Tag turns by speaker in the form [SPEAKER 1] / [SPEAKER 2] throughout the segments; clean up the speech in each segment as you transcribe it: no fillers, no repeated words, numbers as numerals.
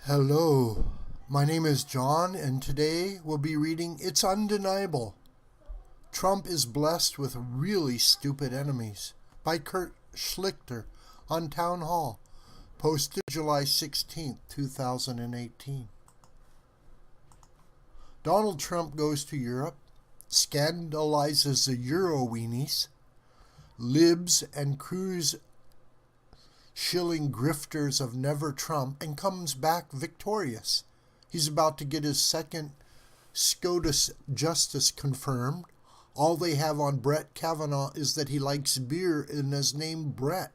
[SPEAKER 1] Hello, my name is John, and today we'll be reading It's Undeniable. Trump is blessed with really stupid enemies by Schlichter on Townhall, posted July 16, 2018. Donald Trump goes to Europe, scandalizes the Euro weenies, libs and cruise shilling grifters of Never Trump, and comes back victorious. He's about to get his second SCOTUS justice confirmed. All they have on Brett Kavanaugh is that he likes beer and is named Brett.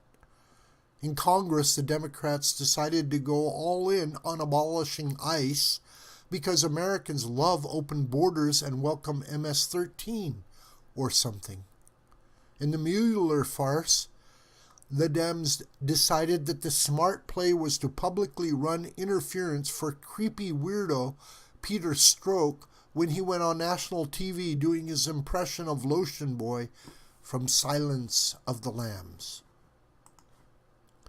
[SPEAKER 1] In Congress, the Democrats decided to go all in on abolishing ICE because Americans love open borders and welcome MS-13 or something. In the Mueller farce, the Dems decided that the smart play was to publicly run interference for creepy weirdo Peter Strzok when he went on national TV doing his impression of Lotion Boy from Silence of the Lambs.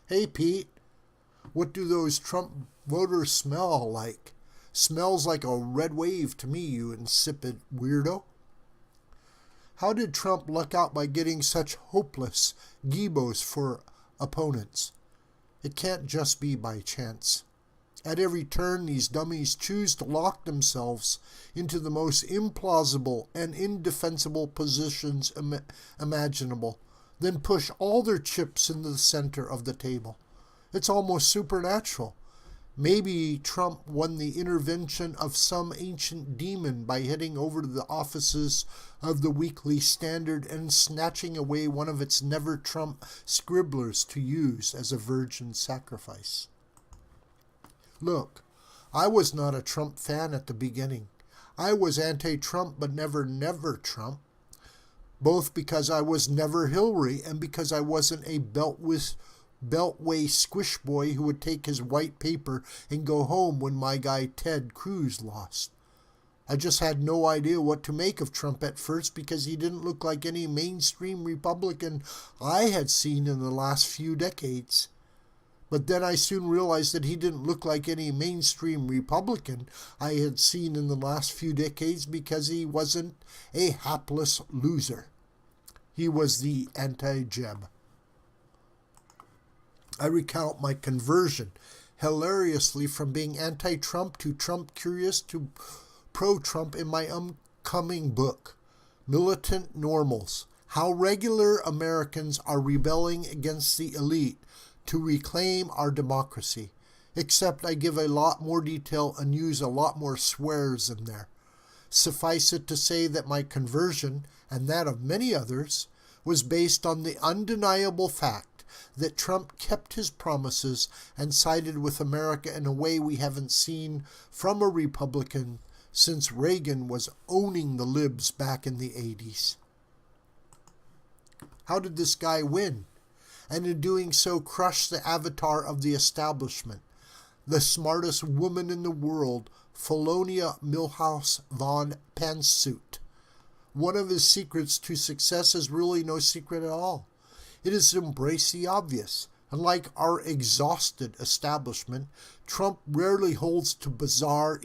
[SPEAKER 1] Hey Pete, what do those Trump voters smell like? Smells like a red wave to me, you insipid weirdo. How did Trump luck out by getting such hopeless gibos for opponents? It can't just be by chance. At every turn, these dummies choose to lock themselves into the most implausible and indefensible positions imaginable, then push all their chips into the center of the table. It's almost supernatural. Maybe Trump won the intervention of some ancient demon by heading over to the offices of the Weekly Standard and snatching away one of its Never Trump scribblers to use as a virgin sacrifice. Look, I was not a Trump fan at the beginning. I was anti-Trump but never Trump, both because I was never Hillary and because I wasn't a Beltway squish boy who would take his white paper and go home when my guy Ted Cruz lost. I just had no idea what to make of Trump at first because he didn't look like any mainstream Republican I had seen in the last few decades. But then I soon realized that he didn't look like any mainstream Republican I had seen in the last few decades because he wasn't a hapless loser. He was the anti-Jeb. I recount my conversion, hilariously, from being anti-Trump to Trump-curious to pro-Trump in my upcoming book, Militant Normals, How Regular Americans Are Rebelling Against the Elite to Reclaim Our Democracy, except I give a lot more detail and use a lot more swears in there. Suffice it to say that my conversion, and that of many others, was based on the undeniable fact that Trump kept his promises and sided with America in a way we haven't seen from a Republican since Reagan was owning the libs back in the 80s. How did this guy win? And in doing so crush the avatar of the establishment, the smartest woman in the world, Felonia Milhouse von Pantsuit. One of his secrets to success is really no secret at all. It is to embrace the obvious. Unlike our exhausted establishment, Trump rarely holds to bizarre,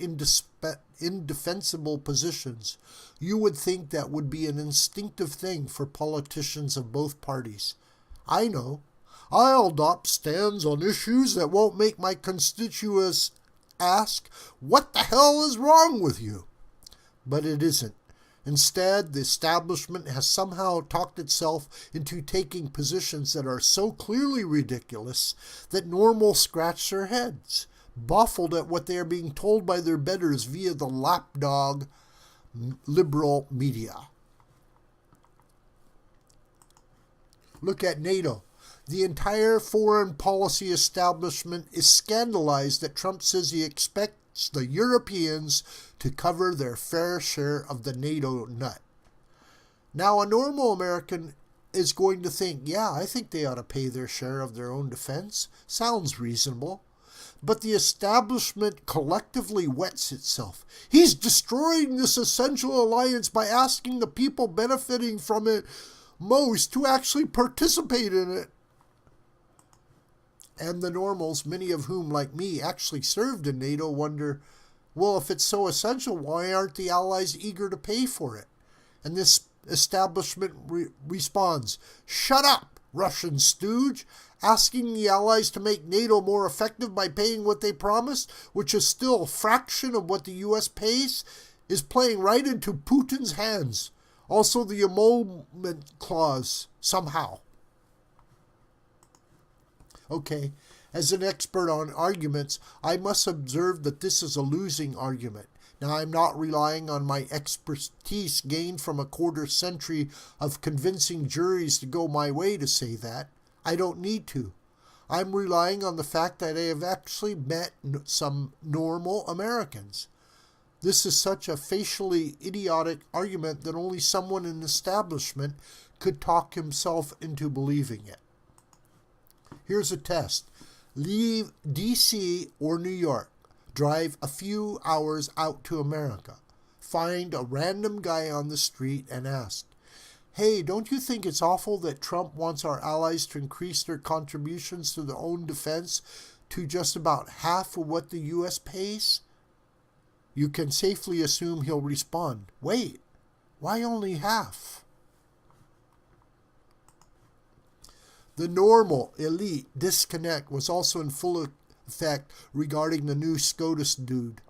[SPEAKER 1] indefensible positions. You would think that would be an instinctive thing for politicians of both parties. I know. I'll adopt stands on issues that won't make my constituents ask, "What the hell is wrong with you?" But it isn't. Instead, the establishment has somehow talked itself into taking positions that are so clearly ridiculous that normals scratch their heads, baffled at what they are being told by their betters via the lapdog liberal media. Look at NATO. The entire foreign policy establishment is scandalized that Trump says he expects the Europeans to cover their fair share of the NATO nut. Now, a normal American is going to think, yeah, I think they ought to pay their share of their own defense. Sounds reasonable. But the establishment collectively wets itself. He's destroying this essential alliance by asking the people benefiting from it most to actually participate in it. And the normals, many of whom, like me, actually served in NATO, wonder, well, if it's so essential, why aren't the Allies eager to pay for it? And this establishment responds, shut up, Russian stooge, asking the Allies to make NATO more effective by paying what they promised, which is still a fraction of what the U.S. pays, is playing right into Putin's hands. Also the emolument clause, somehow. Okay, as an expert on arguments, I must observe that this is a losing argument. Now, I'm not relying on my expertise gained from a quarter century of convincing juries to go my way to say that. I don't need to. I'm relying on the fact that I have actually met some normal Americans. This is such a facially idiotic argument that only someone in the establishment could talk himself into believing it. Here's a test. Leave D.C. or New York. Drive a few hours out to America. Find a random guy on the street and ask, hey, don't you think it's awful that Trump wants our allies to increase their contributions to their own defense to just about half of what the U.S. pays? You can safely assume he'll respond, wait, why only half? The normal, elite disconnect was also in full effect regarding the new SCOTUS dude.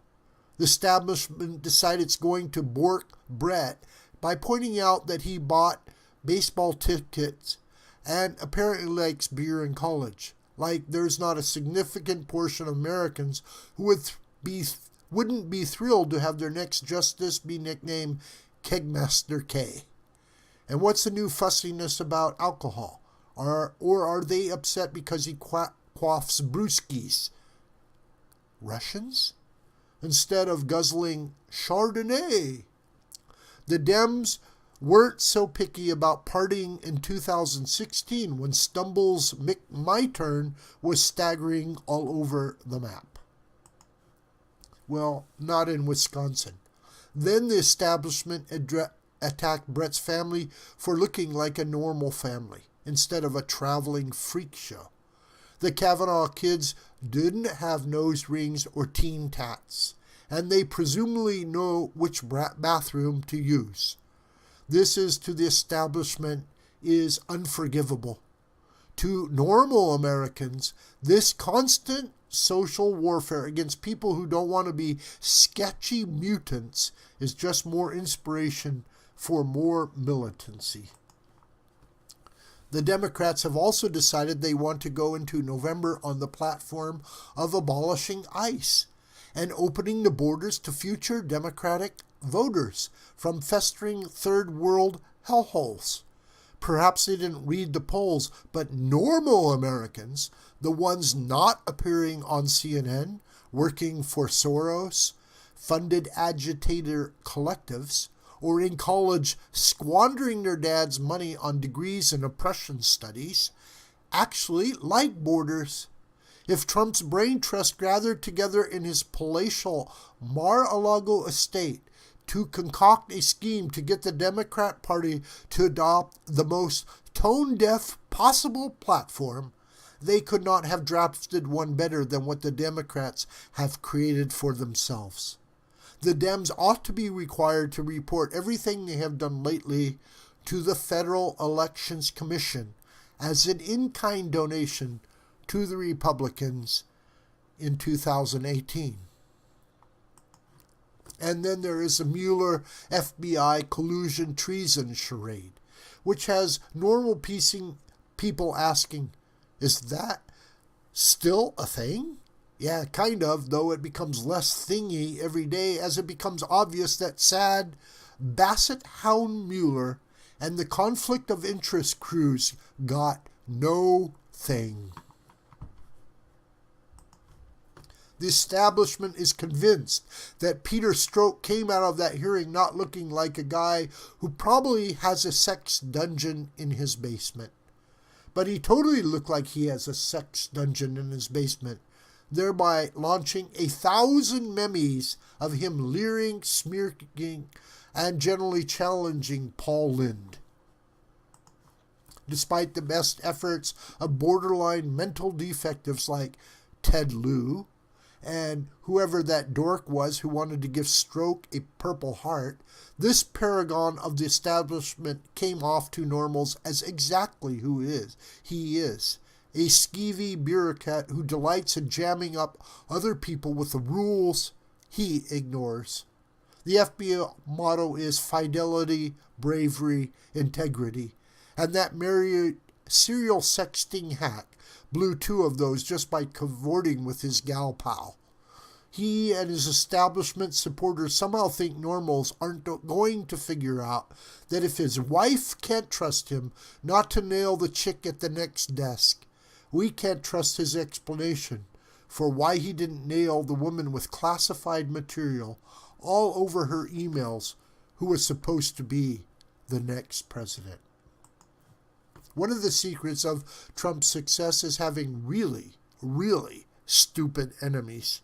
[SPEAKER 1] The establishment decided it's going to bork Brett by pointing out that he bought baseball tickets and apparently likes beer in college. Like there's not a significant portion of Americans who wouldn't be thrilled to have their next justice be nicknamed Kegmaster K. And what's the new fussiness about alcohol? Or are they upset because he quaffs brewskis? Russians? Instead of guzzling Chardonnay. The Dems weren't so picky about partying in 2016 when Stumble's My Turn was staggering all over the map. Well, not in Wisconsin. Then the establishment attacked Brett's family for looking like a normal family instead of a traveling freak show. The Kavanaugh kids didn't have nose rings or teen tats, and they presumably know which bathroom to use. This is to the establishment is unforgivable. To normal Americans, this constant social warfare against people who don't want to be sketchy mutants is just more inspiration for more militancy. The Democrats have also decided they want to go into November on the platform of abolishing ICE and opening the borders to future Democratic voters from festering third world hellholes. Perhaps they didn't read the polls, but normal Americans, the ones not appearing on CNN, working for Soros-funded agitator collectives, or in college squandering their dad's money on degrees in oppression studies, actually like borders. If Trump's brain trust gathered together in his palatial Mar-a-Lago estate to concoct a scheme to get the Democrat Party to adopt the most tone-deaf possible platform, they could not have drafted one better than what the Democrats have created for themselves. The Dems ought to be required to report everything they have done lately to the Federal Elections Commission as an in-kind donation to the Republicans in 2018. And then there is the Mueller FBI collusion treason charade, which has normal people asking, is that still a thing? Yeah, kind of, though it becomes less thingy every day as it becomes obvious that sad Basset Hound Mueller and the conflict of interest crews got no thing. The establishment is convinced that Peter Strzok came out of that hearing not looking like a guy who probably has a sex dungeon in his basement. But he totally looked like he has a sex dungeon in his basement, thereby launching 1,000 memes of him leering, smirking, and generally challenging Paul Lind. despite the best efforts of borderline mental defectives like Ted Lieu and whoever that dork was who wanted to give Stroke a Purple Heart. This paragon of the establishment came off to normals as exactly who he is. A skeevy bureaucrat who delights in jamming up other people with the rules he ignores. The FBI motto is fidelity, bravery, integrity, and that serial sexting hack blew 2 of those just by cavorting with his gal pal. He and his establishment supporters somehow think normals aren't going to figure out that if his wife can't trust him not to nail the chick at the next desk, we can't trust his explanation for why he didn't nail the woman with classified material all over her emails who was supposed to be the next president. One of the secrets of Trump's success is having really, really stupid enemies.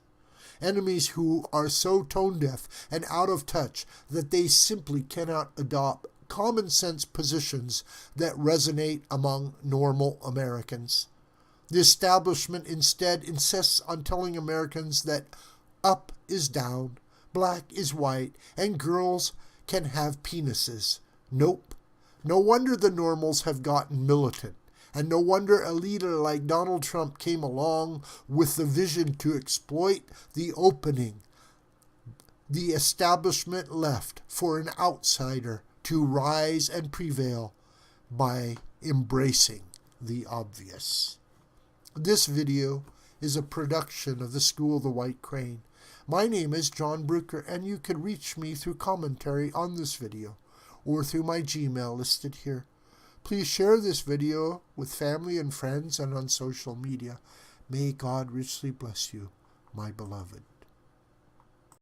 [SPEAKER 1] Enemies who are so tone-deaf and out of touch that they simply cannot adopt common sense positions that resonate among normal Americans. The establishment instead insists on telling Americans that up is down, black is white, and girls can have penises. Nope. No wonder the normals have gotten militant. And no wonder a leader like Donald Trump came along with the vision to exploit the opening the establishment left for an outsider to rise and prevail by embracing the obvious. This video is a production of the School of the White Crane. My name is John Brucker, and you can reach me through commentary on this video or through my Gmail listed here. Please share this video with family and friends and on social media. May God richly bless you, my beloved.